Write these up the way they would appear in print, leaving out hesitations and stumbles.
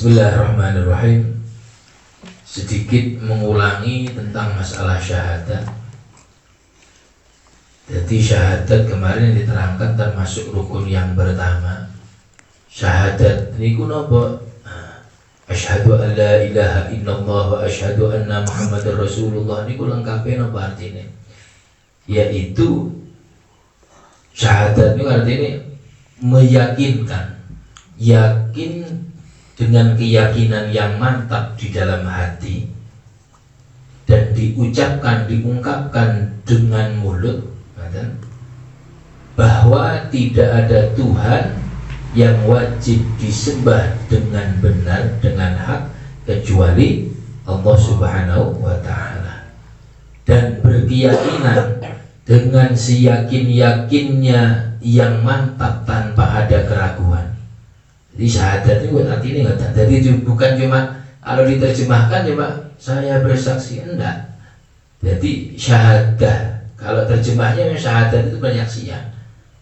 Bismillahirrahmanirrahim. Sedikit mengulangi tentang masalah syahadat. Jadi syahadat kemarin diterangkan termasuk rukun yang pertama. Syahadat niku napa? Asyhadu an la ilaha illallah wa asyhadu anna Muhammadar Rasulullah niku lengkape napa artine? Yaitu syahadat niku artine meyakinkan, yakin dengan keyakinan yang mantap di dalam hati dan diucapkan, diungkapkan dengan mulut bahwa tidak ada Tuhan yang wajib disembah dengan benar, dengan hak kecuali Allah Subhanahu wa Ta'ala, dan berkeyakinan dengan seyakin-yakinnya yang mantap tanpa ada keraguan. Jadi syahadat itu artinya nggak. Jadi bukan cuma kalau diterjemahkan cuma saya bersaksi, enggak. Jadi syahadat kalau terjemahnya syahadat itu penyaksian.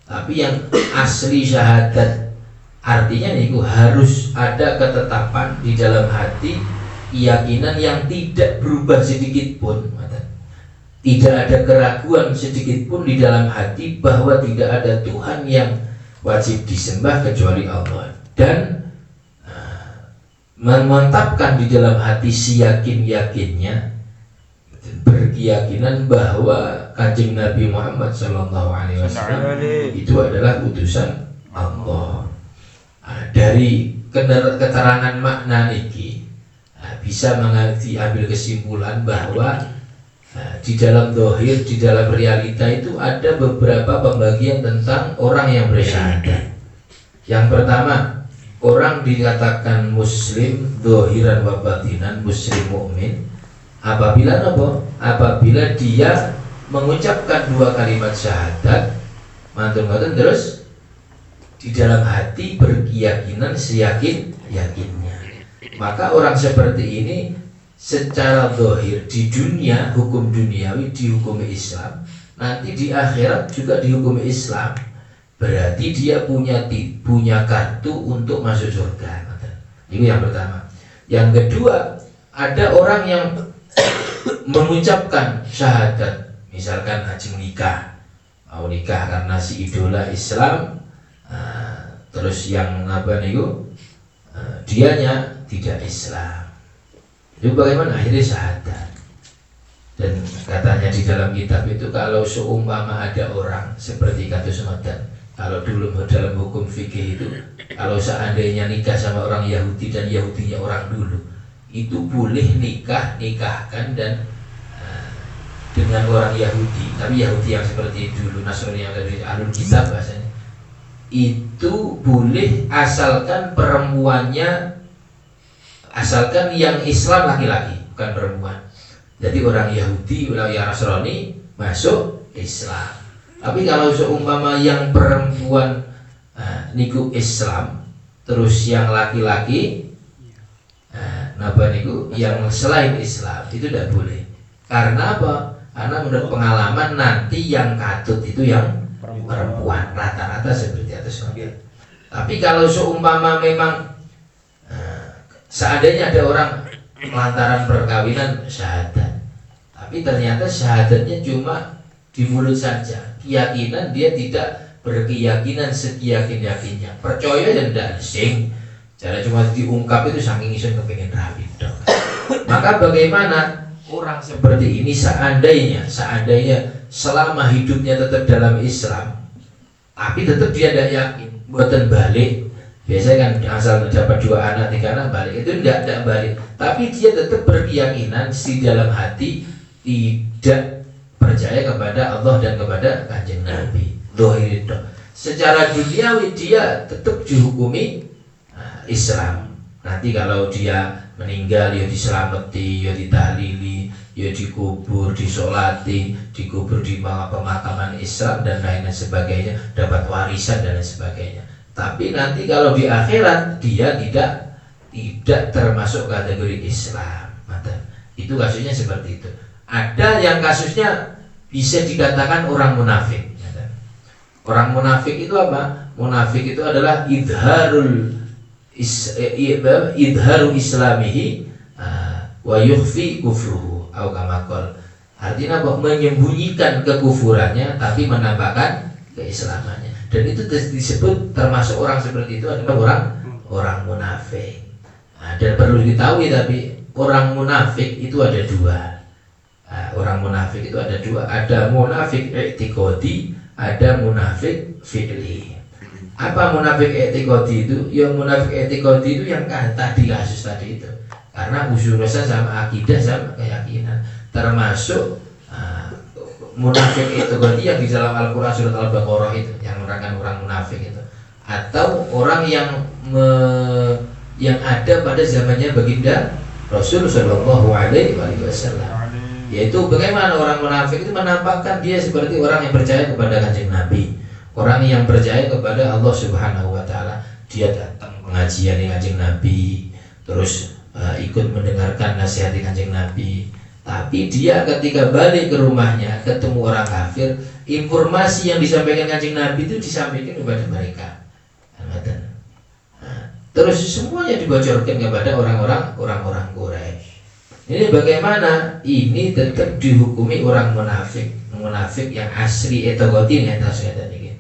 Tapi yang asli syahadat artinya itu harus ada ketetapan di dalam hati, keyakinan yang tidak berubah sedikit pun. Tidak ada keraguan sedikit pun di dalam hati bahwa tidak ada Tuhan yang wajib disembah kecuali Allah. Dan memantapkan di dalam hati siyakin-yakinnya, berkeyakinan bahwa Kanjeng Nabi Muhammad SAW itu adalah utusan Allah. Dari keterangan makna niki bisa mengambil kesimpulan bahwa di dalam dohir, di dalam realita itu ada beberapa pembagian tentang orang yang bersyahadat. Yang pertama, orang dikatakan muslim dohiran wa batinan, muslim mukmin apabila apa? Apabila dia mengucapkan dua kalimat syahadat mantun-mantun terus di dalam hati berkeyakinan seyakin-yakinnya. Maka orang seperti ini secara dohir di dunia hukum duniawi dihukum Islam, nanti di akhirat juga dihukum Islam. Berarti dia punya kartu untuk masuk surga. Ini yang pertama. Yang kedua, ada orang yang mengucapkan syahadat, misalkan haji nikah, mau nikah karena si idola Islam, terus yang apa nih, dianya tidak Islam. Itu bagaimana? Akhirnya syahadat. Dan katanya di dalam kitab itu kalau seumpama ada orang seperti kados ngoten. Kalau dulu dalam hukum fikih itu, kalau seandainya nikah sama orang Yahudi dan Yahudinya orang dulu, itu boleh nikahkan dan dengan orang Yahudi, tapi Yahudi yang seperti dulu, Nasrani yang dari Ahlul Kitab bahasanya, itu boleh asalkan perempuannya, asalkan yang Islam laki-laki, bukan perempuan. Jadi orang Yahudi, orang Nasrani masuk Islam. Tapi kalau seumpama yang perempuan niku Islam, terus yang laki-laki napa niku yang selain Islam, itu tidak boleh. Karena apa? Karena menurut pengalaman nanti yang katut itu yang perempuan, rata-rata seperti atas. Tapi kalau seumpama memang seandainya ada orang lantaran perkawinan syahadat, tapi ternyata syahadatnya cuma di mulut saja, keyakinan dia tidak berkeyakinan seyakin-yakinnya, percaya dan tidak sing, cara cuma diungkap itu saking isun kepengen rapi dong. Maka bagaimana orang seperti ini seandainya selama hidupnya tetap dalam Islam, tapi tetap dia tidak yakin, buatan balik. Biasanya kan asal dapat 2 anak 3 anak balik, itu tidak balik. Tapi dia tetap berkeyakinan di dalam hati, tidak percaya kepada Allah dan kepada Kanjeng Nabi. Dohir itu. Secara duniawi dia tetap dihukumi Islam. Nanti kalau dia meninggal ya diselamati, ya ditahlili, ya dikubur, disolati, dikubur di pemakaman Islam dan lain sebagainya, dapat warisan dan lain sebagainya. Tapi nanti kalau di akhirat dia tidak termasuk kategori Islam. Itu kasusnya seperti itu. Ada yang kasusnya bisa dikatakan orang munafik. Orang munafik itu apa? Munafik itu adalah idharu islamihi wa yukhfi kufruhu atau kama qala. Artinya apa? Menyembunyikan kekufurannya tapi menampakkan keislamannya. Dan itu disebut termasuk orang seperti itu adalah orang munafik. Dan perlu diketahui tapi orang munafik itu ada dua. Orang munafik itu ada dua. Ada munafik i'tiqadi, ada munafik fi'li. Apa munafik i'tiqadi itu? Ya munafik i'tiqadi itu yang tadi kasus tadi itu. Karena usulnya sama akidah sama keyakinan. Termasuk munafik i'tiqadi yang di dalam Al-Qur'an surat Al-Baqarah itu yang menerangkan orang munafik itu. Atau orang yang ada pada zamannya baginda Rasul Shallallahu Alaihi Wasallam. Yaitu bagaimana orang munafik itu menampakkan dia seperti orang yang percaya kepada Kanjeng Nabi, orang yang percaya kepada Allah Subhanahu Wa Taala. Dia datang pengajian di Kanjeng Nabi, terus ikut mendengarkan nasihat di Kanjeng Nabi. Tapi dia ketika balik ke rumahnya ketemu orang kafir, informasi yang disampaikan Kanjeng Nabi itu disampaikan kepada mereka. Terus semuanya dibocorkan kepada orang-orang Quraisy. Ini bagaimana? Ini tetap dihukumi orang munafik yang asli etogotin ya tadi.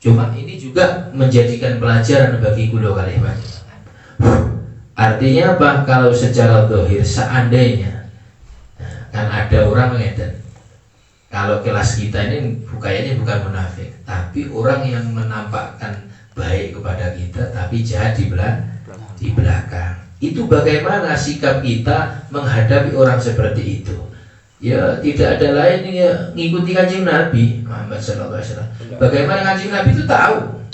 Cuma ini juga menjadikan pelajaran bagi kulo kalimat. Artinya apa? Kalau secara zahir seandainya kan ada orang ngeten. Kalau kelas kita ini kayaknya bukan munafik, tapi orang yang menampakkan baik kepada kita tapi jahat di belakang. Itu bagaimana sikap kita menghadapi orang seperti itu? Ya tidak ada lain ya ngikuti Kanjeng Nabi Muhammad SAW. Bagaimana Kanjeng Nabi itu tahu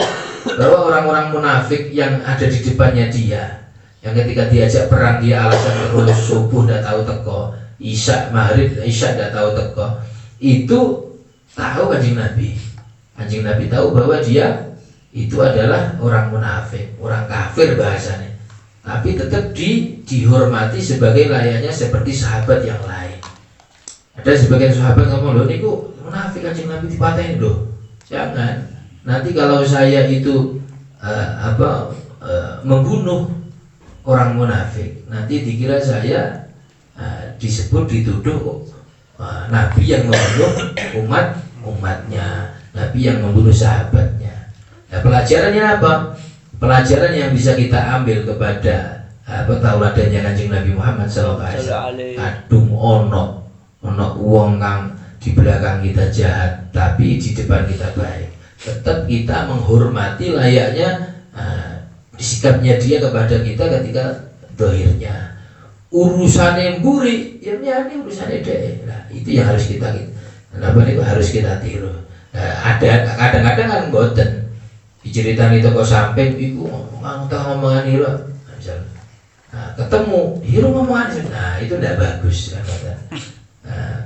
bahwa orang-orang munafik yang ada di depannya dia, yang ketika diajak perang dia alasan terus subuh tidak tahu teko, maghrib isya tidak tahu teko, itu tahu Kanjeng Nabi. Kanjeng Nabi tahu bahwa dia itu adalah orang munafik, orang kafir bahasanya. Tapi tetap dihormati sebagai layaknya seperti sahabat yang lain. Ada sebagian sahabat ngomong, loh niku munafik Kanjeng Nabi dipatahin loh. Jangan. Nanti kalau saya itu membunuh orang munafik, nanti dikira saya disebut dituduh Nabi yang membunuh umatnya, Nabi yang membunuh sahabatnya. Nah, pelajarannya apa? Pelajaran yang bisa kita ambil kepada tauladannya Kanjeng Nabi Muhammad SAW. Kadung ono wong kang di belakang kita jahat, tapi di depan kita baik. Tetap kita menghormati layaknya sikapnya dia kepada kita ketika dohirnya. Urusan yang buri, ya ini urusannya dia. Nah, itu yang harus kita harus kita tiru. Ada kadang-kadang kan boten. Diceritani toko samping iku ngomongan hiro misalnya. Ketemu hiro ngomongan, nah itu tidak bagus kan.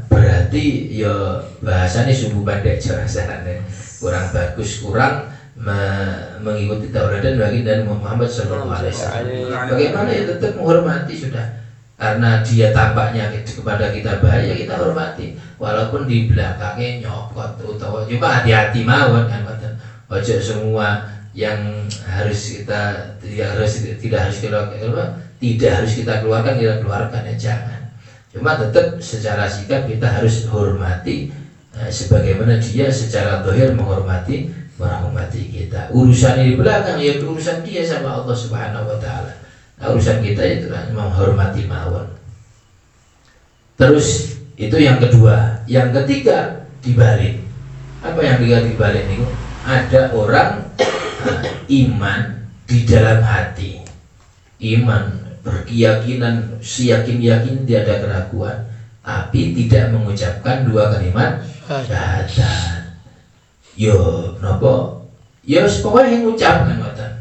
Berarti ya bahasanya sumbu pendek jelasannya kurang bagus, kurang mengikuti tauladan baginda Muhammad SAW. Bagaimana ya tetap menghormati sudah, karena dia tampaknya kepada kita bahaya, kita hormati walaupun di belakangnya nyokot atau cuma hati-hati mawon kan. Ojo semua yang tidak harus kita keluarkan ya jangan. Cuma tetap secara sikap kita harus hormati sebagaimana dia secara zahir menghormati kita. Urusan di belakang ya urusan dia sama Allah Subhanahu Wa Taala. Nah, urusan kita itu menghormati mawon. Terus itu yang kedua. Yang ketiga dibalik. Apa yang dibalik nih? Ada orang iman di dalam hati, iman berkeyakinan, yakin tiada keraguan, tapi tidak mengucapkan dua kalimat syahadat. Yo, nopo? Yo, pokoknya yang ucapkan ngoten.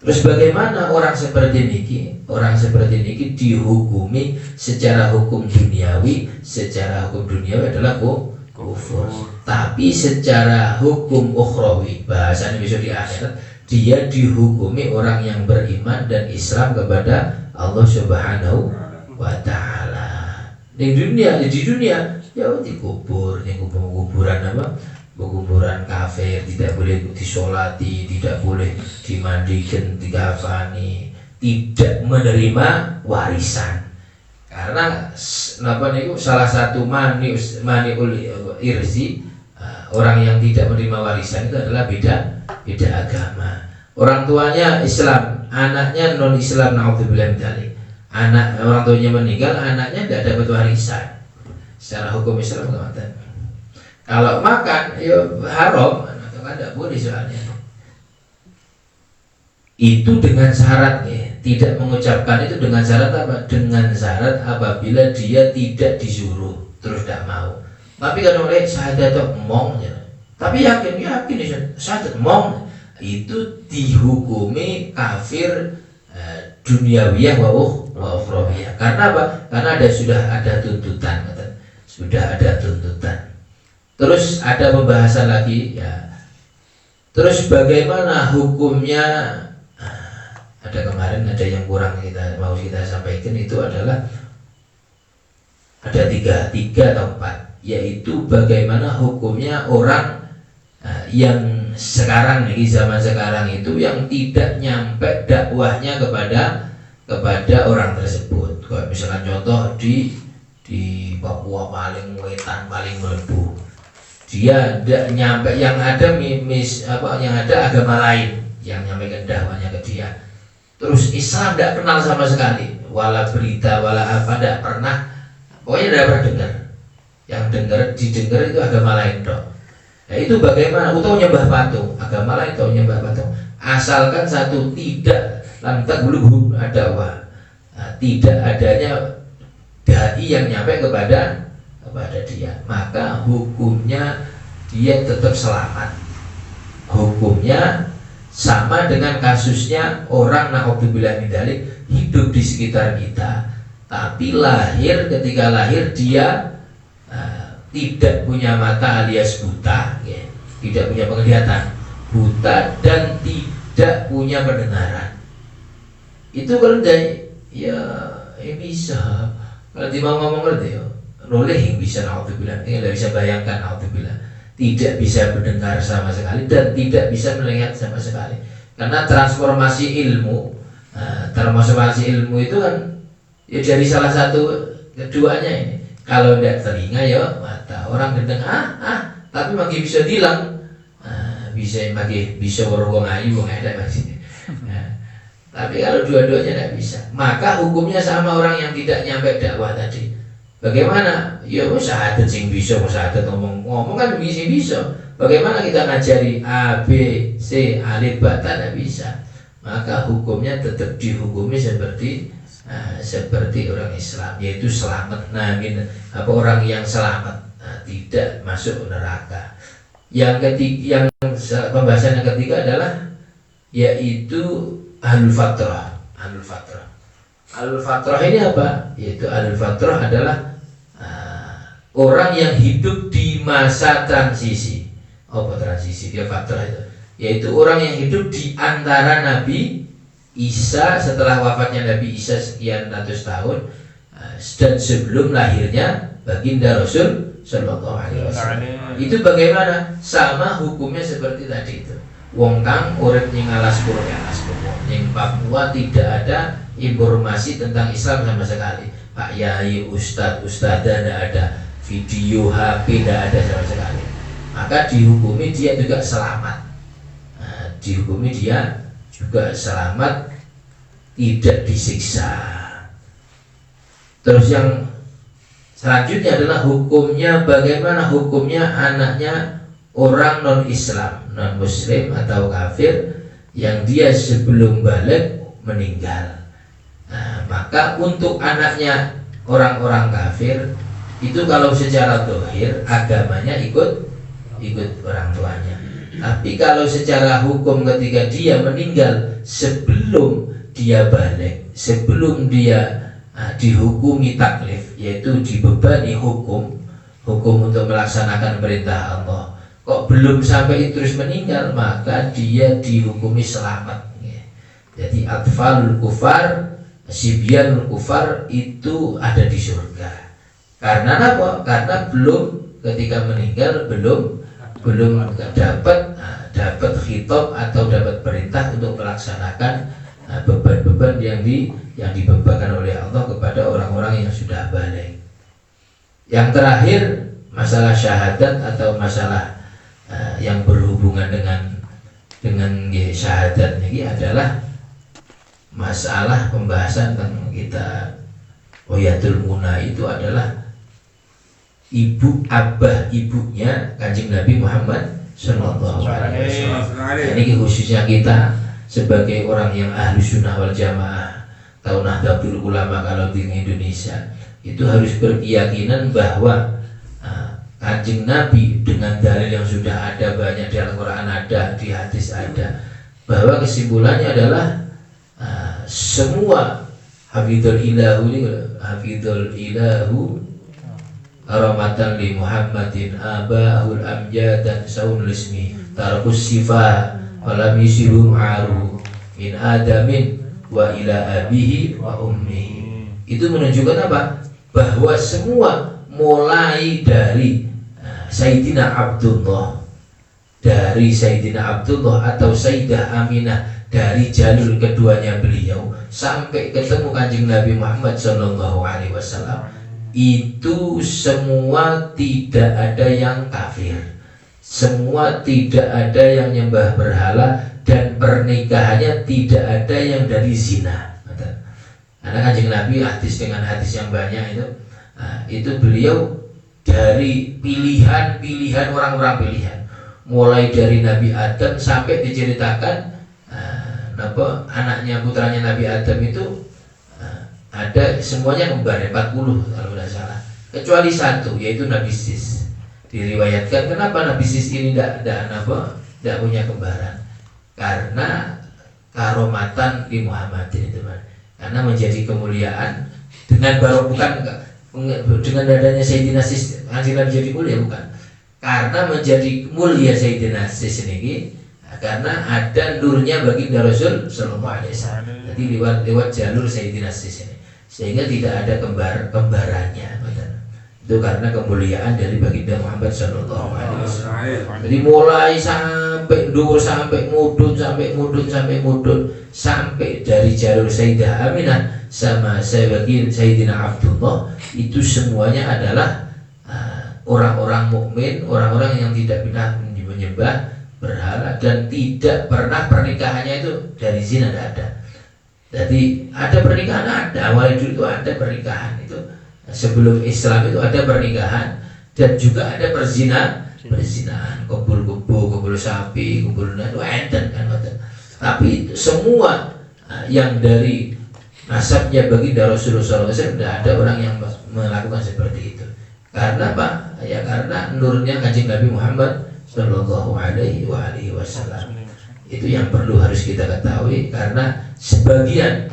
Terus bagaimana orang seperti niki? Orang seperti niki dihukumi secara hukum duniawi. Secara hukum duniawi adalah kufur. Tapi secara hukum ukhrawi, bahasanya bisa di akhirat, dia dihukumi orang yang beriman dan Islam kepada Allah Subhanahu Wa Taala. Di dunia ya di kuburan apa? kuburan kafir, tidak boleh disolati, tidak boleh dimandikan, dikafani, tidak menerima warisan. Karena salah satu maniul irsi, orang yang tidak menerima warisan itu adalah beda agama. Orang tuanya Islam, anaknya non Islam, naudzubillah min dzalik. Anak orang tuanya meninggal, anaknya tidak dapat warisan. Secara hukum Islam teman-teman. Kalau makan ya haram, atau tidak boleh soalnya. Itu dengan syarat ya, tidak mengucapkan itu dengan syarat apa? Dengan syarat apabila dia tidak disuruh terus tidak mau. Tapi kalau oleh syahadat mong ya. Tapi yakin syahadat mong itu dihukumi kafir duniawiyah wa ukhrawiyah. Karena apa? Karena sudah ada tuntutan, sudah ada tuntutan. Terus ada pembahasan lagi ya. Terus bagaimana hukumnya? Ada kemarin ada yang kurang mau kita sampaikan, itu adalah ada tiga atau empat, yaitu bagaimana hukumnya orang yang sekarang nih, zaman sekarang itu yang tidak nyampe dakwahnya kepada orang tersebut. Kalau misalkan contoh di Papua paling wetan, paling melebu, dia tidak nyampe, yang ada yang ada agama lain yang nyampaikan dakwahnya ke dia. Terus Islam tidak kenal sama sekali, wala berita, wala apa, tidak pernah, pokoknya tidak pernah dengar. Yang didengar itu agama lain dong. Nah itu bagaimana? Utau nyembah patung, agama lain atau nyembah patung. Asalkan satu, tidak lantak belum ada tidak adanya dai yang nyampe kepada dia, maka hukumnya dia tetap selamat. Hukumnya sama dengan kasusnya orang naudzubillah min dzalik hidup di sekitar kita, tapi ketika lahir dia tidak punya mata alias buta, ya. Tidak punya penglihatan, buta, dan tidak punya pendengaran. Itu kalau ya bisa, kalau dia mau ngomong ngerti ya, boleh bisa naudzubillah, ini tidak bisa bayangkan naudzubillah. Tidak bisa mendengar sama sekali dan tidak bisa melihat sama sekali, karena transformasi ilmu itu kan ya dari salah satu keduanya ini. Kalau tidak telinga ya mata, orang gendeng tapi masih bisa bilang bisa berwong ayu wong ada masih. Tapi kalau dua-duanya tidak bisa, maka hukumnya sama orang yang tidak nyampe dakwah tadi. Bagaimana? Ya syahadat sing bisa, syahadat ngomong kan bisa. Bagaimana kita ngajari A, B, C, alif, ba, ta, tidak bisa. Maka hukumnya tetap dihukumi seperti orang Islam, yaitu selamat. Orang yang selamat, tidak masuk neraka. Yang pembahasan yang ketiga adalah yaitu ahlul fatrah. Ahlul fatrah ini apa? Yaitu ahlul fatrah adalah orang yang hidup di masa transisi. Apa transisi? Dia fatrah itu, yaitu orang yang hidup di antara Nabi Isa, setelah wafatnya Nabi Isa sekian ratus tahun, dan sebelum lahirnya baginda Rasul Sallallahu Alaihi Wasallam. Itu bagaimana? Sama hukumnya seperti tadi itu. Wong kang urip ning alas purwo, ning Papua tidak ada informasi tentang Islam sama sekali. Pak Yai, Ustadz tidak ada, video HP tidak ada sama sekali. Maka dihukumi dia juga selamat. Tidak disiksa. Terus yang selanjutnya adalah hukumnya, bagaimana hukumnya anaknya orang non-Islam, non-Muslim atau kafir yang dia sebelum balik meninggal. Maka untuk anaknya orang-orang kafir itu kalau secara zahir agamanya ikut orang tuanya. Tapi kalau secara hukum ketika dia meninggal sebelum dia balik, sebelum dia dihukumi taklif, yaitu dibebani hukum untuk melaksanakan perintah Allah, kok belum sampai terus meninggal, maka dia dihukumi selamat. Jadi atfalul kufar, sibyanul kufar itu ada di surga. Karena apa? Karena belum, ketika meninggal belum belum dapat khitab atau dapat perintah untuk melaksanakan beban-beban yang dibebankan oleh Allah kepada orang-orang yang sudah balik. Yang terakhir, masalah syahadat atau masalah yang berhubungan dengan syahadat ini adalah masalah pembahasan tentang kita Wayatul Muna itu adalah ibunya Kanjeng Nabi Muhammad Sallallahu Alaihi Wasallam. Ini khususnya kita sebagai orang yang ahli sunnah wal jamaah atau Nahdlatul Ulama kalau di Indonesia itu harus berkeyakinan bahwa Kanjeng Nabi dengan dalil yang sudah ada banyak di Al-Quran ada, di hadis ada, bahwa kesimpulannya adalah semua hafidhul ilahu rahmatan li Muhammadin abahul amjad dan saunul ismi tarakus sifah walam yisiru ma'aru min adamin wa ila abihi wa ummihi. Itu menunjukkan apa? Bahwa semua mulai dari Sayyidina Abdullah atau Sayyidah Aminah dari jalur keduanya beliau sampai ketemu Kanjeng Nabi Muhammad Sallallahu Alaihi Wasallam, itu semua tidak ada yang kafir, semua tidak ada yang nyembah berhala, dan pernikahannya tidak ada yang dari zina. Karena Kanjeng Nabi hadis dengan hadis yang banyak itu beliau dari pilihan orang-orang pilihan, mulai dari Nabi Adam sampai diceritakan anaknya putranya Nabi Adam itu ada semuanya kembar 40 kalau tidak salah, kecuali satu yaitu Nabi Sis. Diriwayatkan kenapa Nabi Sis ini tidak punya kembaran, karena karomatan di Muhammadin itu, karena menjadi kemuliaan dengan dengan adanya Sayyidina Sis Kanjeng Nabi jadi mulia, bukan karena menjadi mulia Sayyidina Sis ini karena ada nurnya baginda Rasul Sallallahu Alaihi Wasallam. Jadi lewat jalur Sayyidina Sis ini, sehingga tidak ada kembarannya. Itu karena kemuliaan dari baginda Muhammad Sallallahu Alaihi Wasallam. Jadi mulai sampai dur, sampai mudun sampai dari jalur Sayyidah Aminah sama Sayyidina Abdullah, itu semuanya adalah orang-orang mukmin, orang-orang yang tidak pernah menyembah berhala dan tidak pernah pernikahannya itu dari zina, tidak ada. Jadi ada pernikahan, ada awal dulu itu ada pernikahan, itu sebelum Islam itu ada pernikahan dan juga ada perzinahan, kumpul sapi, kumpul itu enten kan. Tapi semua yang dari nasabnya baginda Rasulullah SAW tidak ada orang yang melakukan seperti itu. Karena apa? Ya karena nurnya Kanjeng Nabi Muhammad Sallallahu Alaihi Wasallam. Itu yang perlu harus kita ketahui, karena sebagian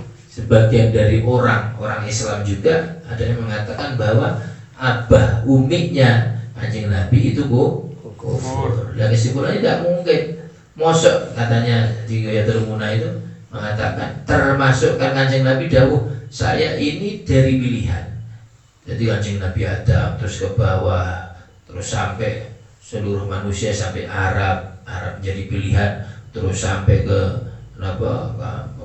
dari orang Islam juga ada yang mengatakan bahwa abah umiknya Kanjeng Nabi itu kufur. Dan kesimpulannya tidak mungkin. Mosok katanya di Ghayatul Muna itu mengatakan termasuk kan Kanjeng Nabi dawuh, saya ini dari pilihan. Jadi Kanjeng Nabi Adam terus ke bawah, terus sampai seluruh manusia, sampai Arab jadi pilihan, terus sampai ke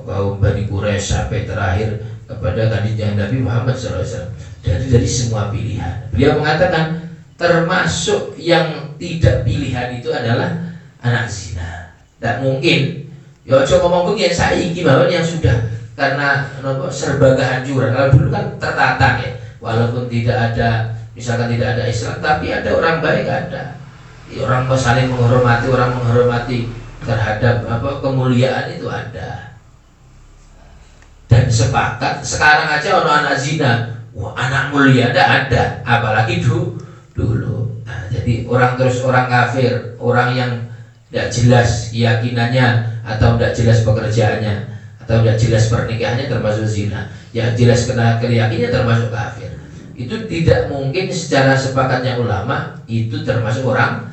kaum Bani Quraisy, sampai terakhir kepada Kanjeng Nabi Muhammad SAW. Dari semua pilihan. Beliau mengatakan termasuk yang tidak pilihan itu adalah anak zina. Tidak mungkin. Ya coba ngomong begini, saya gimana yang sudah karena serba kehancuran. Kalau dulu kan tertata ya, walaupun tidak ada, misalkan tidak ada Islam, tapi ada orang baik, ada orang saling menghormati, orang menghormati terhadap kemuliaan itu ada. Dan sepakat sekarang aja orang anak zina, wah anak mulia ada, apalagi dulu. Nah, jadi orang kafir, orang yang tidak jelas keyakinannya atau tidak jelas pekerjaannya atau tidak jelas pernikahannya termasuk zina, yang jelas kena keyakinannya termasuk kafir. Itu tidak mungkin secara sepakatnya ulama itu termasuk orang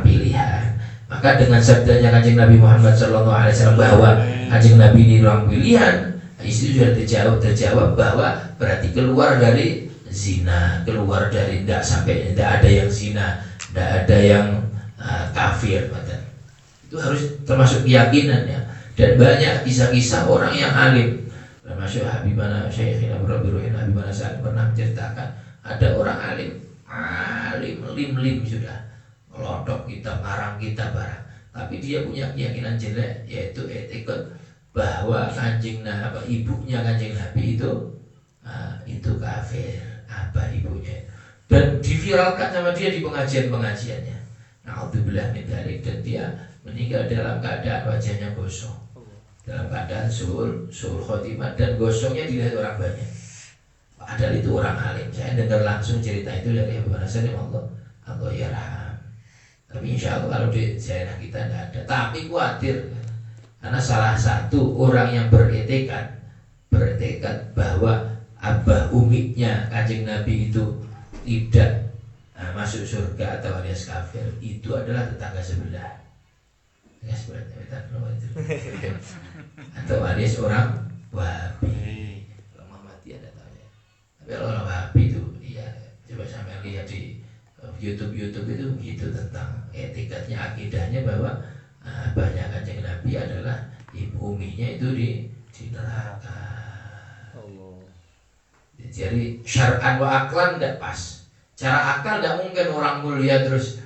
pilihan. Maka dengan sabdanya Kanjeng Nabi Muhammad SAW bahwa Kanjeng Nabi ini orang pilihan, itu sudah terjawab bahwa berarti keluar dari zina, keluar dari tidak ada yang zina, tidak ada yang kafir. Itu harus termasuk keyakinannya. Dan banyak kisah-kisah orang yang alim, termasuk Habibana Syekhina Rabiruhin Habibana Sa'ad pernah menceritakan ada orang alim lim sudah ngelodok kitab, ngarang kitab barang, tapi dia punya keyakinan jelek, yaitu etikot bahwa ibunya Kanjeng Nabi itu kafir, apa ibunya, dan diviralkan sama dia di pengajiannya. Na'udzubillah min dzalik, dan dia meninggal dalam keadaan wajahnya gosong, dalam keadaan suul khotimah, dan gosongnya dilihat orang banyak. Padahal itu orang alim. Saya dengar langsung cerita itu dari Abu Hasan, Allah yarham. Tapi insya Allah kalau di daerah kita tidak ada. Tapi khawatir, karena salah satu orang yang bertekad bahwa abah umiknya Kanjeng Nabi itu tidak masuk surga atau alias kafir, itu adalah tetangga sebelah. Atau alias orang Wahabi. Kalau Muhammadiyah tidak tahu ya. Tapi kalau orang Wahabi itu, ya coba sampai lihat di YouTube itu begitu tentang etikatnya, akidahnya bahwa abahnya Kanjeng Nabi adalah ibu uminya itu di neraka. Jadi syar'an wa aklan tidak pas. Cara akal tidak mungkin orang mulia terus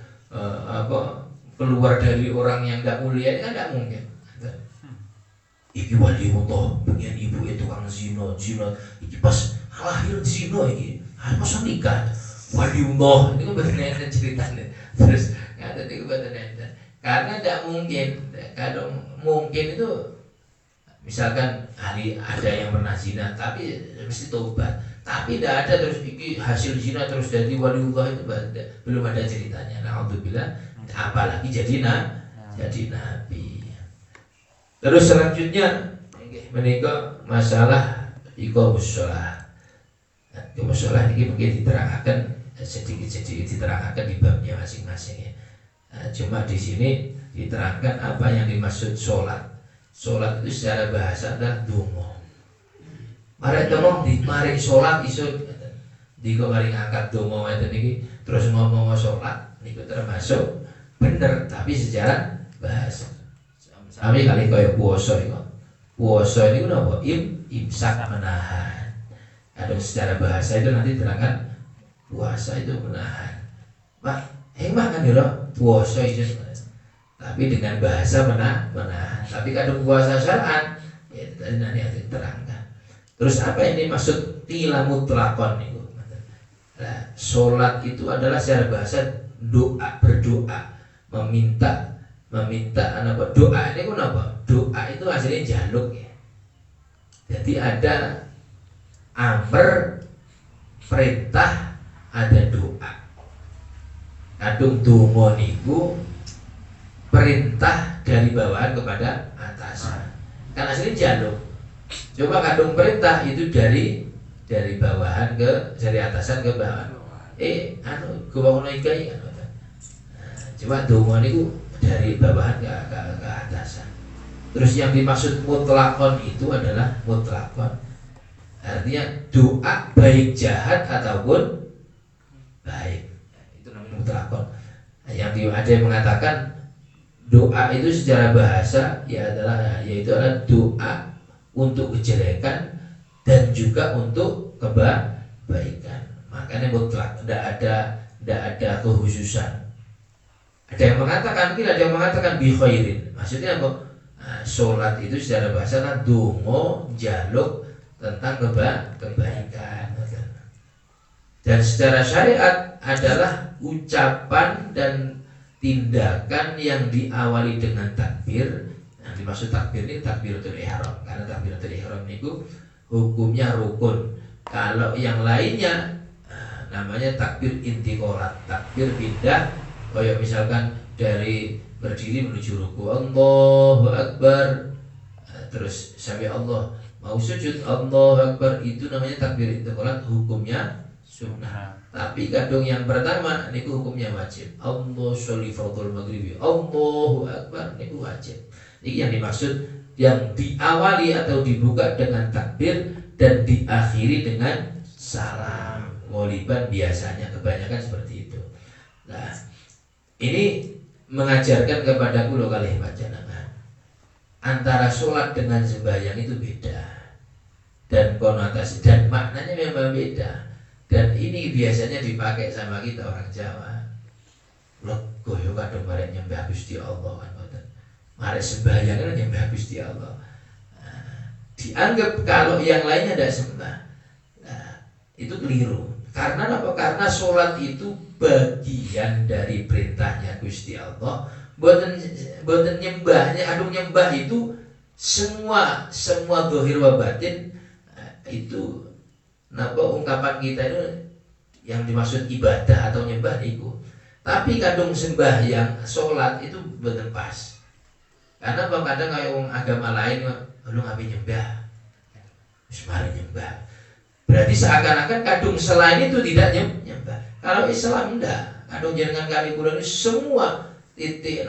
keluar dari orang yang tidak mulia, kan tidak mungkin. Iki waliullah, bagian ibu itu kang zina, iki pas lahir zina iki, pas nikah waliullah, itu kan benar-benar ceritanya. Terus kata itu benar-benar, karena tidak mungkin. Kalau mungkin itu misalkan ada yang pernah zina, tapi mesti tobat. Tapi tidak ada terus iki hasil zina terus jadi waliullah, itu belum ada ceritanya. Na'udzubillah, apalagi jadi nabi. Terus selanjutnya menikah masalah iqamus shalah. Iqamus shalah ini mungkin diterangkan sedikit diterangkan di babnya masing-masing ya. Cuma di sini diterangkan apa yang dimaksud sholat. Sholat itu secara bahasa adalah dongo. Mari tolong mari sholat iso digo mari ngangkat dongo itu niki terus ngomong sholat niku termasuk bener, tapi secara bahasa. Sami kali kaya puasa itu. Puasa ini apa? Imsak, menahan. Ada secara bahasa itu nanti terangkan puasa itu menahan. Pak, emang kan ya puasa itu. Tapi dengan bahasa menahan. Tapi kadang puasa syar'an, ya tadi nanti terangkan. Terus apa ini maksud tila mutlakon itu? Nah, sholat itu adalah secara bahasa berdoa, meminta apa? Doa ini pun apa? Doa itu hasilnya jaluk ya. Jadi ada amr, perintah, ada doa. Kadung donga niku perintah dari bawahan kepada atasan. Kan hasilnya jaluk. Coba kadung perintah itu dari bawahan dari atasan ke bawahan. Kuwangono iki kan. Coba donga niku dari bawahan ke atasan. Terus yang dimaksud mutlakon itu adalah mutlakon, artinya doa baik jahat ataupun baik, itu namanya mutlakon. Yang ada yang mengatakan doa itu secara bahasa yaitu adalah doa untuk kejelekan dan juga untuk kebaikan. Makanya mutlak, tidak ada kekhususan. Ada yang mengatakan bi khairin. Maksudnya apa? Sholat itu secara bahasa kan dongo jaluk tentang kebaikan. Dan secara syariat adalah ucapan dan tindakan yang diawali dengan takbir. Yang dimaksud takbir ini takbiratul ihram, karena takbiratul ihram itu hukumnya rukun. Kalau yang lainnya namanya takbir intiqalat, takbir pindah. Kayak misalkan dari berdiri menuju ruku, Allahu Akbar, terus sampai Allah mau sujud, Allahu Akbar, itu namanya takbir intiqalat, hukumnya sunnah. Tapi kadang yang pertama niku hukumnya wajib. Allah sholli fardhul maghribi, Allahu Akbar, niku wajib. Ini yang dimaksud, yang diawali atau dibuka dengan takbir dan diakhiri dengan salam. Ghaliban biasanya, kebanyakan seperti itu. Nah, ini mengajarkan kepadaku lo kalih panjenengan, antara sholat dengan sembahyang itu beda, dan konotasi dan maknanya memang beda. Dan ini biasanya dipakai sama kita orang Jawa. Lego yo kadang bareng nyembah Gusti Allah kan ngoten. Mari sembahyang kan nyembah Gusti Allah. Dianggap kalau yang lainnya tidak sembah. Itu keliru. Karena apa? Karena sholat itu bagian dari perintahnya Gusti Allah. Boten nyembahnya, nyembah itu semua zahir wa batin itu napa ungkapan kita itu yang dimaksud ibadah atau nyembah itu. Tapi kadung sembahyang, sholat itu bener pas. Karena kadang kayak orang agama lain lu ngapain nyembah, mari nyembah. Berarti seakan-akan kadung selain itu tidak nyembah. Kalau Islam enggak, kadung jangan kali bulan ini semua titik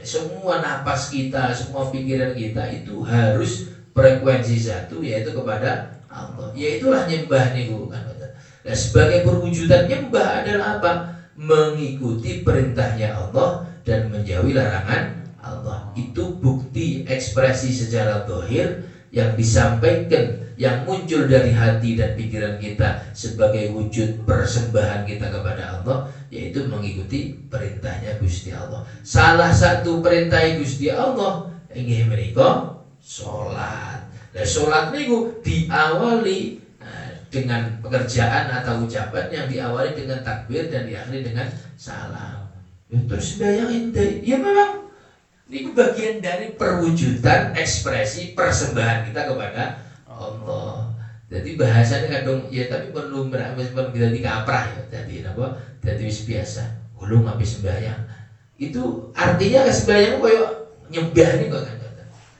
semua napas kita, semua pikiran kita itu harus frekuensi satu, yaitu kepada Allah. Yaitulah nyembah nih bukan. Nah, sebagai perwujudan nyembah adalah apa? Mengikuti perintahnya Allah dan menjauhi larangan Allah. Itu bukti ekspresi secara zahir yang disampaikan, yang muncul dari hati dan pikiran kita sebagai wujud persembahan kita kepada Allah, yaitu mengikuti perintahnya Gusti Allah. Salah satu perintah Gusti Allah inggih menika salat. Dan salat niku diawali dengan pekerjaan atau ucapan yang diawali dengan takbir dan diakhiri dengan salam. Terus sembahyang ente, ya memang ini bagian dari perwujudan ekspresi persembahan kita kepada Allah. Jadi bahasanya kadang ya tapi perlu kita dikaprah ya. Jadi apa? Jadi biasa. Ulung habis sembahyang. Itu artinya sembahyang koyo nyembah nih kok kan.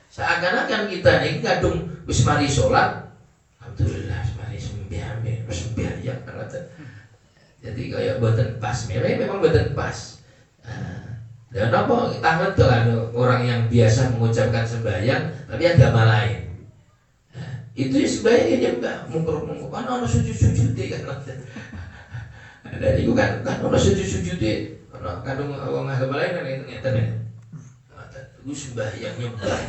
Seakan-akan kita nih kadung wis mari salat, alhamdulillah mari sembahyang kan. Jadi kayak boten pas, memang boten pas. Dan apa kita betul ada orang yang biasa mengucapkan sembahyang tapi agama lain. Itu sembahyang ya enggak mungkur kan ono sujud-sujud kan. Dan itu kan ono sujud-sujud ono kadung wong agama lain kan ngeten ya. Itu sembahyang nyembah.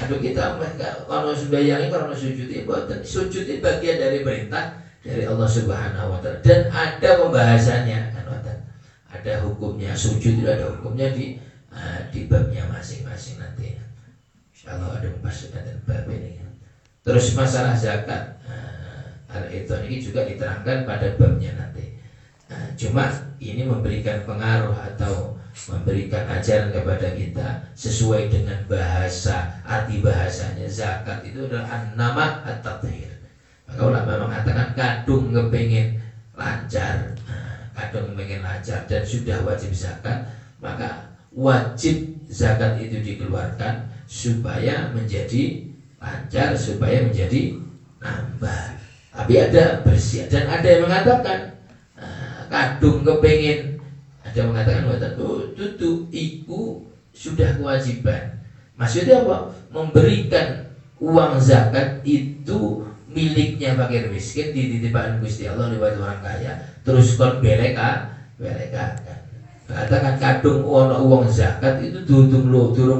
Aduh kita ono sembahyang ono sujud boten. Sujud itu bagian dari perintah dari Allah Subhanahu wa taala dan ada pembahasannya kan. Ada hukumnya, sujud itu ada hukumnya di babnya masing-masing nanti. Insyaallah ada pembahasan dan bab ini. Terus masalah zakat, itu ini juga diterangkan pada babnya nanti. Cuma ini memberikan pengaruh atau memberikan ajaran kepada kita sesuai dengan bahasa, arti bahasanya. Zakat itu adalah nama at-tathhir. Maka ulama mengatakan kadung kepengin lancar, kadang pengen lancar dan sudah wajib zakat, maka wajib zakat itu dikeluarkan supaya menjadi lancar, supaya menjadi nambah. Tapi ada bersih dan ada yang mengatakan kadung kepengen, ada yang mengatakan tutu iku sudah kewajiban. Maksudnya apa? Memberikan uang zakat itu miliknya fakir miskin dititipkan Gusti Allah lewat orang kaya. Terus kon beleka katakan kadung ono uang zakat itu durung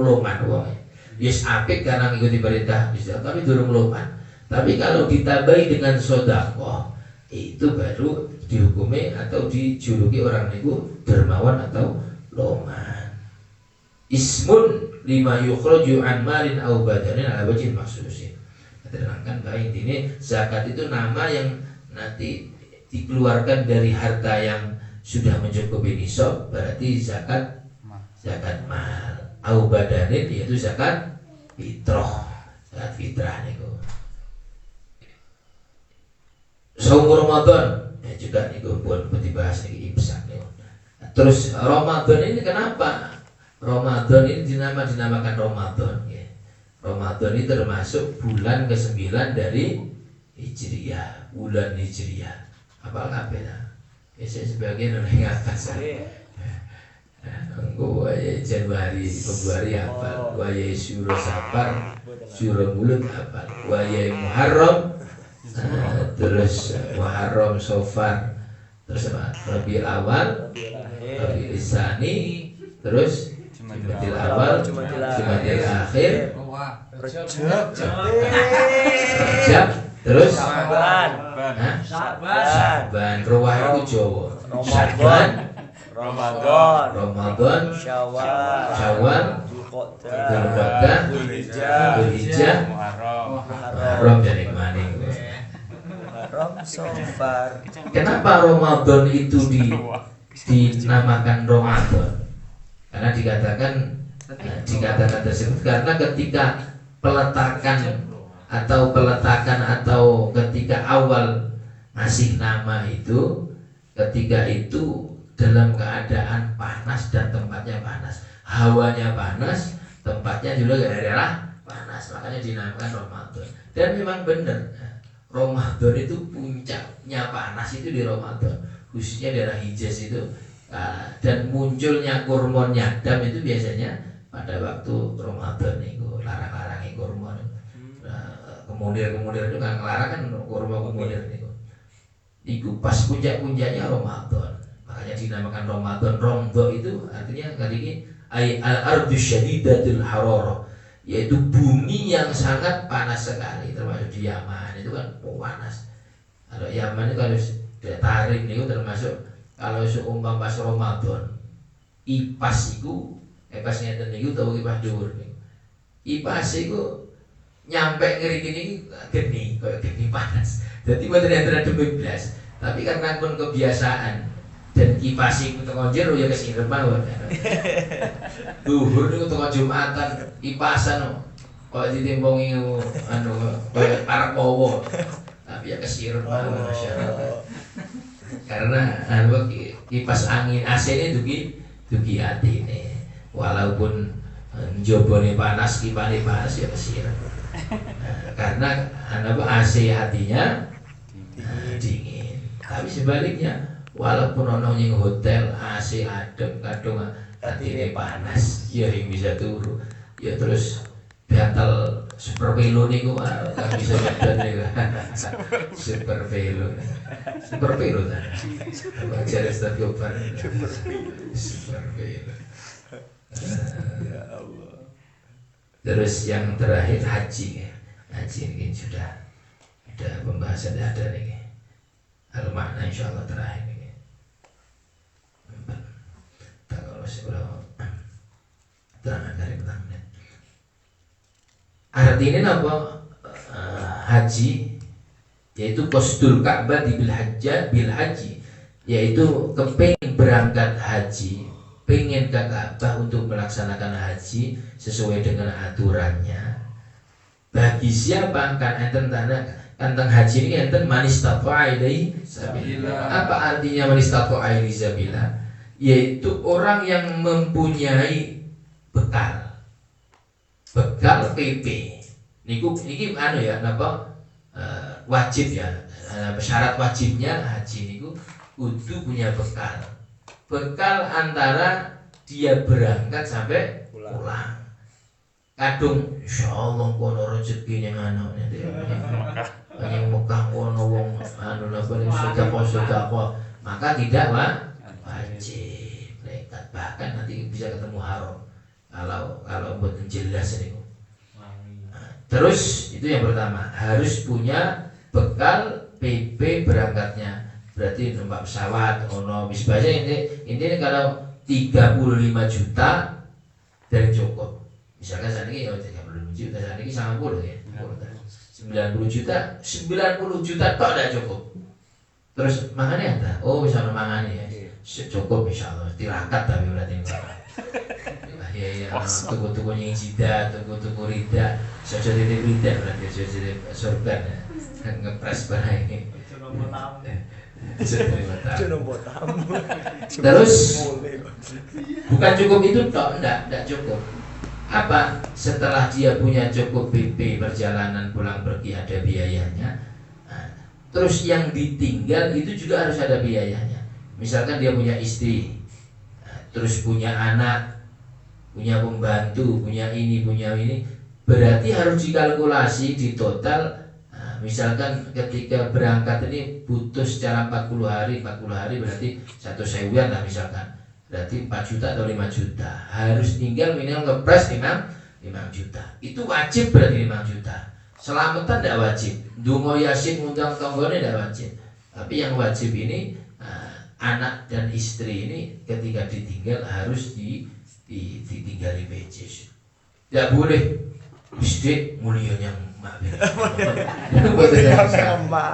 loman uangnya. Yes apik karena ngikuti perintah Gusti Allah, tapi durung loman. Tapi kalau ditambahi dengan sedekah itu baru dihukumi atau dijuluki orang niku dermawan atau loman. Ismun lima yukhraju an malin aw badanin ala wajhin makhsusin. Terangkan baik ini zakat itu nama yang nanti dikeluarkan dari harta yang sudah mencukupi nisab, berarti zakat mal. Au badanin yaitu zakat fitrah. Zakat fitrah niku. Saum Ramadan ya juga niku pun dibahas niki imsak niku. Terus Ramadan ini kenapa? Ramadan ini dinamakan Ramadan ya. Ramadan ini termasuk bulan ke-9 dari Hijriyah, bulan Hijriyah. Apal kabeh ta? Saya sebagian oleh atas. Engko wae Januari, Februari apal, wae Syuro Safar, Syuro Mulud apal, wae Muharram, terus Muharram Safar, terus apa? Rabiul Awal, Lisani, terus Jumadil awal, Jumadil akhir, Rajab, terus Sya'ban, Ruwah itu Jawa, Sya'ban, Ramadan, Syawal, Dzulqa'dah, Dzulhijjah, Muharram dan Maning. Kenapa Ramadan itu dinamakan Ramadan? Karena dikatakan tersebut karena ketika peletakan atau ketika awal ngasih nama itu, ketika itu dalam keadaan panas dan tempatnya panas, hawanya panas, tempatnya juga daerah panas, makanya dinamakan Ramadan. Dan memang benar, Ramadan itu puncaknya panas itu di Ramadan, khususnya daerah Hijaz itu. Dan munculnya kurma nyadam itu biasanya pada waktu Ramadan itu, larang-larang kurma. Kemudian itu kan ngelarang kan kurma kemudian itu. Itu pas puncak-puncaknya Ramadan. Makanya dinamakan Ramadan. Romdo itu artinya kali ini al-ardu syadidatul hararah, yaitu bumi yang sangat panas sekali, termasuk di Yaman itu kan panas. Kalau Yaman itu kalau Tarim itu termasuk kalau seumpama pas Ramadan ipas itu ngeten niku utawa kipas dhuwur niku. Ipas iku nyampe ngeri geni koyo geni panas. Dadi mboten enten adem blas. Tapi karena pun kebiasaan dan kipas iku teko jero ya kesirep mawon. Duhur niku teko Jumatan kipasan kok ditempongi koyo arep powo. Tapi ya kesirep mawon masyaallah. Karena kipas angin AC ini dugi hati ini, walaupun jobone panas, kipane panas ya kesirep. Karena AC hatinya dingin. Tapi sebaliknya, walaupun ono ning hotel AC adem, kadung hatine panas, ya yang bisa turu. Ya terus bantal super velo niku kan bisa badan niku. Super velo kan. Apa ajar Ustaz Gopar. Super velo. Ya Allah. Terus yang terakhir haji. Haji ini sudah ada pembahasan ada nih. Al-makna insyaallah terakhir nih. Kalau seberapa terang dari petang. Artinya apa? Haji yaitu qasdul Ka'bah bil haji, yaitu kepingin berangkat haji, pengen ke Ka'bah untuk melaksanakan haji sesuai dengan aturannya. Bagi siapa kan enten tentang haji ini enten manistata'a ilaihi sabila. Apa artinya manistata'a ilaihi sabila? Yaitu orang yang mempunyai bekal PP. Niki ya napa wajib ya. Syarat wajibnya haji niku kudu punya bekal. Bekal antara dia berangkat sampai pulang. Kadung insyaallah kono rezeki yang anaknya dia. Yang Mekah kono wong napa sedekah. Maka tidak wajib. Bahkan nanti bisa ketemu haram. Kalau buat jelas ini. Terus itu yang pertama, harus punya bekal PP berangkatnya. Berarti numpak pesawat, misalnya ini kalau 35 juta dari cukup. Misalkan saat ini 35 juta, saat ini 90 ya. 90 juta tok tidak cukup. Terus makannya apa? Misalnya makannya ya. Cukup insyaallah, tirakat tapi berarti ya tuku-tuku yang jidat, tuku-tuku rida, sojo titip rida berarti sojo titip surga kan ngepres barang ini. Terus bukan cukup itu toh, enggak cukup. Apa? Setelah dia punya cukup PP perjalanan pulang pergi ada biayanya. Terus yang ditinggal itu juga harus ada biayanya. Misalkan dia punya istri, terus punya anak, punya pembantu, punya ini, berarti harus dikalkulasi di total. Misalkan ketika berangkat ini butuh secara 40 hari berarti 1 sewian lah misalkan. berarti 4 juta atau 5 juta. Harus tinggal minimal ngepres 5 juta. Itu wajib berarti 5 juta. Selamatan tidak wajib. Dungo yasin undang tonggone tidak wajib. Tapi yang wajib ini anak dan istri ini ketika ditinggal harus ditinggali PJ. Tidak boleh istri mulionya mak.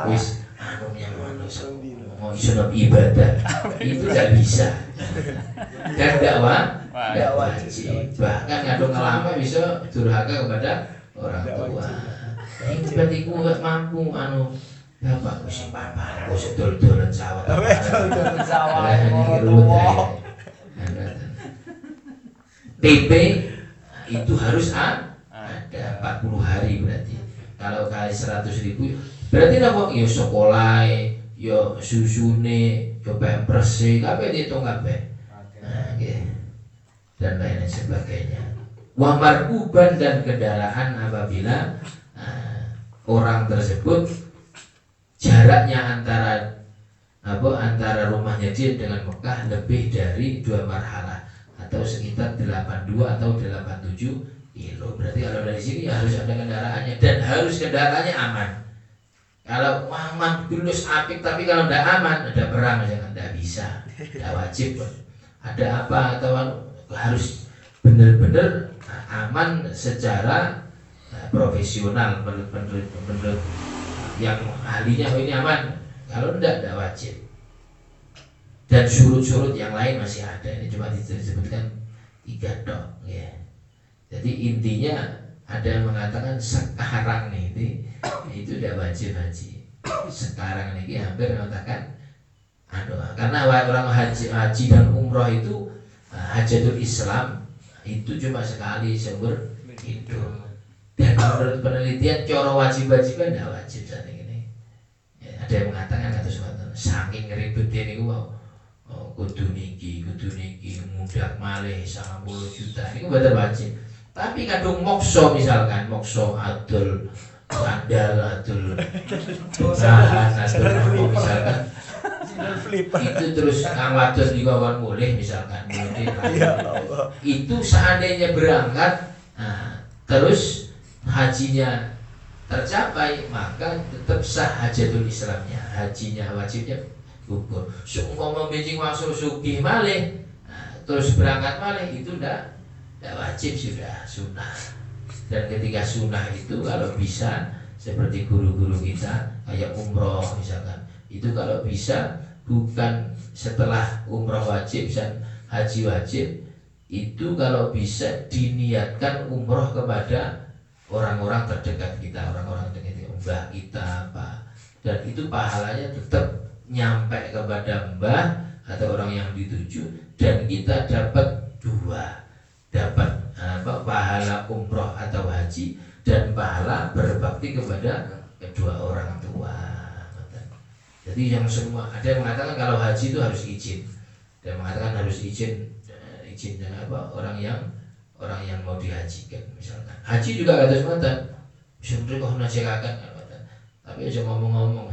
Wis anu yang mau sunat ibadah itu tidak bisa. Dan tidak wajib. Bahkan kadang lama bisa durhaka kepada orang tua. Itu berarti ku gak mampu anu bapak ku sing papa ku sedol-dolan sawah. Sedol-dolan sawah. TP itu harus ada 40 hari berarti. Kalau kali 100.000 berarti napa ya sekolah, ya susune, ya pampers, kabeh diitung kabeh. Nah, nggih. Dan lain sebagainya. Wa markuban dan kendaraan apabila orang tersebut jaraknya antara rumahnya dia dengan Mekah lebih dari 2 marhalah atau sekitar 82 atau 87 kilo. Berarti kalau dari sini harus ada kendaraannya dan harus kendaraannya aman. Kalau aman tulus apik tapi kalau tidak aman ada perang jangan, tidak bisa, tidak wajib. Ada apa atau harus benar-benar aman secara profesional menurut yang ahlinya ini aman. Kalau tidak wajib. Dan surut-surut yang lain masih ada. Ini cuma disebutkan 3 tok ya. Jadi intinya ada yang mengatakan sekarang nih itu tidak wajib haji. Sekarang ini hampir mengatakan karena orang haji dan umroh itu hajatul Islam itu cuma sekali seumur hidup. Dan menurut penelitian coro wajib-wajiban tidak wajib saat ini. Ya, ada yang mengatakan atau sesuatu saking ribetnya ini kudu niki mudak malih 90 juta ini betul wajib. Tapi kadung mokso misalkan mokso adul sandal adul bahan adul misalkan itu terus kang wadon juga kan boleh misalkan itu seandainya berangkat terus hajinya tercapai maka tetap sah hajatul Islamnya, hajinya wajibnya gugur. Seumpama bencing masuk sugih malih terus berangkat malih itu tidak wajib, sudah sunnah. Dan ketika sunnah itu kalau bisa seperti guru-guru kita kayak umroh misalkan itu kalau bisa bukan setelah umroh wajib dan haji wajib itu kalau bisa diniatkan umroh kepada orang-orang terdekat kita, orang-orang terdekat mbah kita apa, dan itu pahalanya tetap nyampe kepada mbah atau orang yang dituju dan kita dapat 2, dapat pahala umroh atau haji dan pahala berbakti kepada kedua orang tua. Jadi yang semua ada yang mengatakan kalau haji itu harus izin, dan mengatakan harus izin orang yang mau dihajikan misalkan. Haji juga kata semata, sebenarnya kok nasihakan tapi aja ngomong-ngomong.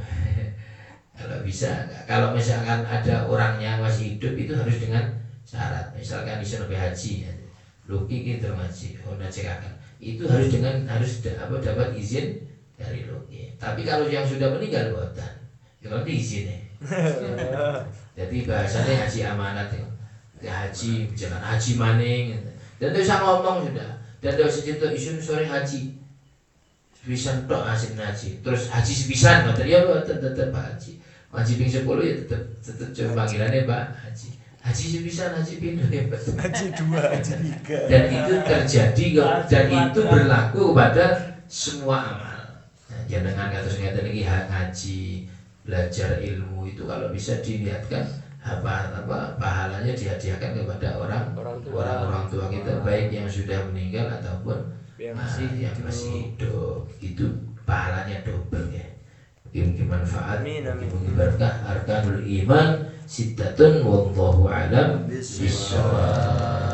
Kalau bisa, kalau misalkan ada orangnya masih hidup itu harus dengan syarat. Misalkan disuruh haji, luki gitu haji, nasihakan. Itu harus dapat izin dari luki. Tapi kalau yang sudah meninggal buatan, kalau diizin ya. Jadi bahasanya haji amanat ya. Haji, jangan haji maning. Dan itu bisa ngomong sudah. Dan itu sejuta isun sore haji. Sepisan tok hasil haji. Terus haji sepisan, ya tetap haji. Haji ping 10 ya tetap coba panggilannya Pak Haji. Haji sepisan, haji pindah ya Pak. Haji 2, haji 3. Dan itu terjadi dan itu berlaku pada semua amal. Nah, jangan kata lagi haji, belajar ilmu itu kalau bisa dilihatkan pahalanya dihadiahkan kepada orang tua kita, baik yang sudah meninggal ataupun yang masih hidup. Itu pahalanya double ya. Mungkin manfaat, mungkin berkah. Arkanul iman sittatun wallahu alam bissawab.